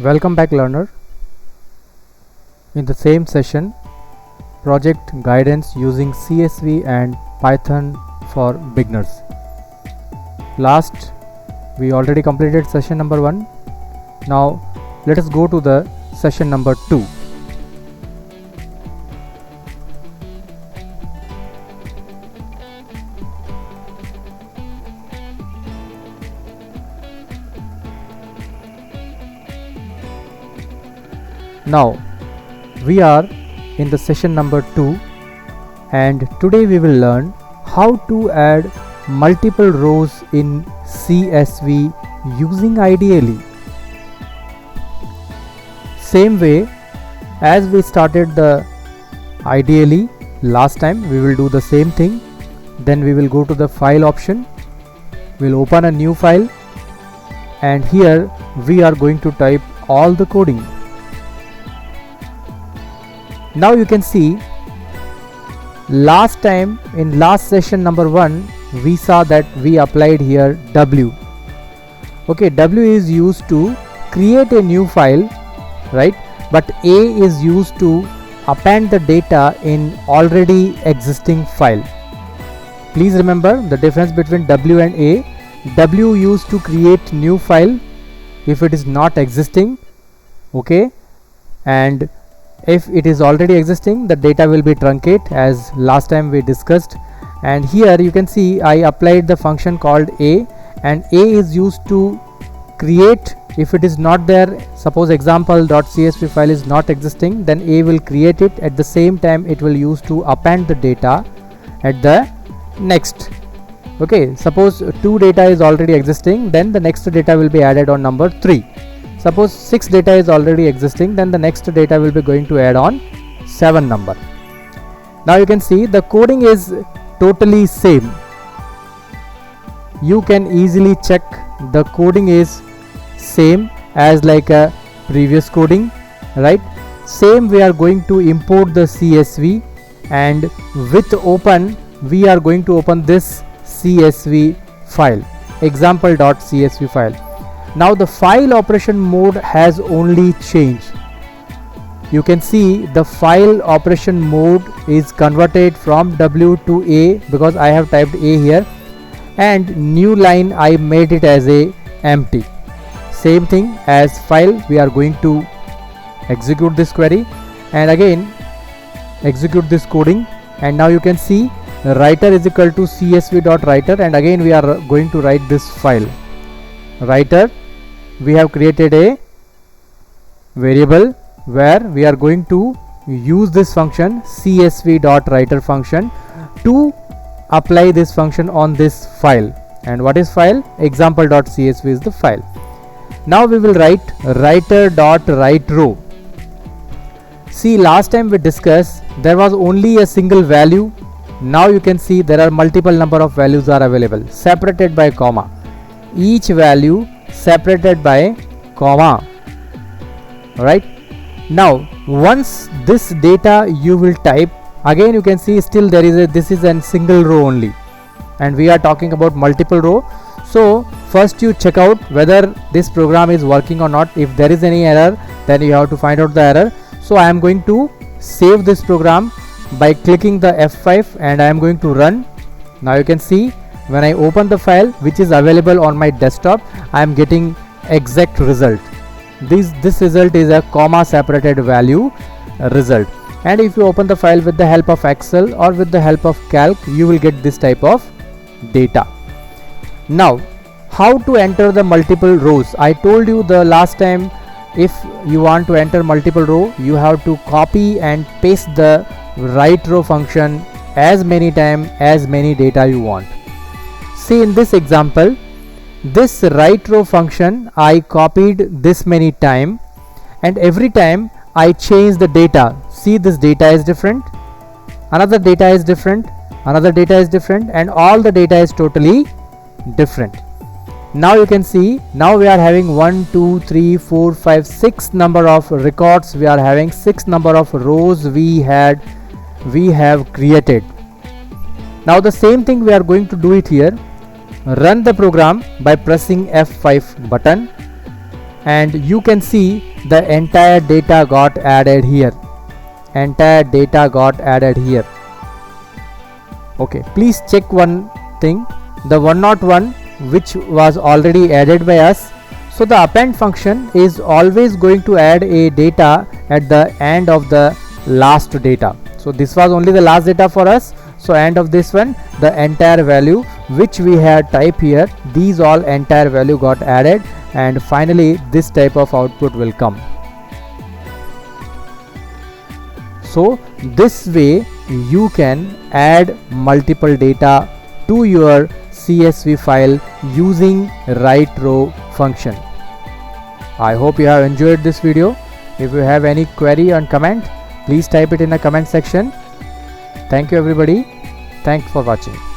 Welcome back, learner. In the same session, project guidance using CSV and Python for beginners. Last, we already completed session number 1. Now, let us go to the session number 2. Now we are in the session number 2 and today we will learn how to add multiple rows in CSV using IDLE. Same way as we started the IDLE last time, we will do the same thing. Then we will go to the file option, we'll open a new file, and here we are going to type all the coding. Now you can see last time in last session number 1 we saw that we applied here W. Okay, W is used to create a new file, right? But A is used to append the data in already existing file. Please remember the difference between W and A. W used to create new file if it is not existing, okay, and if it is already existing, the data will be truncate as last time we discussed. And here you can see I applied the function called A, and A is used to create if it is not there. Suppose example.csv file is not existing, then A will create it. At the same time it will use to append the data at the next. Okay, suppose 2 data is already existing, then the next data will be added on number 3. Suppose 6 data is already existing, then the next data will be going to add on 7 number. Now you can see the coding is totally same. You can easily check the coding is same as like a previous coding, right? Same, we are going to import the CSV, and with open we are going to open this CSV file, example.csv file. Now the file operation mode has only changed. You can see the file operation mode is converted from W to A because I have typed A here, and new line I made it as a empty. Same thing as file, we are going to execute this query and again execute this coding, and now you can see writer is equal to csv.writer, and again we are going to write this file writer. We have created a variable where we are going to use this function csv.writer function to apply this function on this file. And what is file? Example.csv is the file. Now we will write writer.writeRow. See, last time we discussed there was only a single value. Now you can see there are multiple number of values are available separated by comma. Each value separated by comma. Right now, once this data you will type, again you can see still there is this is a single row only, and we are talking about multiple row. So first you check out whether this program is working or not. If there is any error, then you have to find out the error. So I am going to save this program by clicking the F5, and I am going to run. Now you can see when I open the file which is available on my desktop, I am getting exact result. This result is a comma separated value result. And if you open the file with the help of Excel or with the help of Calc, you will get this type of data. Now how to enter the multiple rows? I told you the last time, if you want to enter multiple row, you have to copy and paste the write row function as many times as many data you want. See, in this example, this write row function I copied this many time, and every time I change the data. See, this data is different, another data is different, another data is different, and all the data is totally different. Now you can see, now we are having 1 2 3 4 5 6 number of records, we are having 6 number of rows we have created. Now the same thing we are going to do it here. Run the program by pressing F5 button, and you can see the entire data got added here. Entire data got added here. Okay, please check one thing, the 101 which was already added by us. So the append function is always going to add a data at the end of the last data. So this was only the last data for us, so end of this one, the entire value which we had type here, these all entire value got added, and finally this type of output will come. So this way you can add multiple data to your CSV file using write row function. I hope you have enjoyed this video. If you have any query or comment, please type it in the comment section. Thank you everybody. Thanks for watching.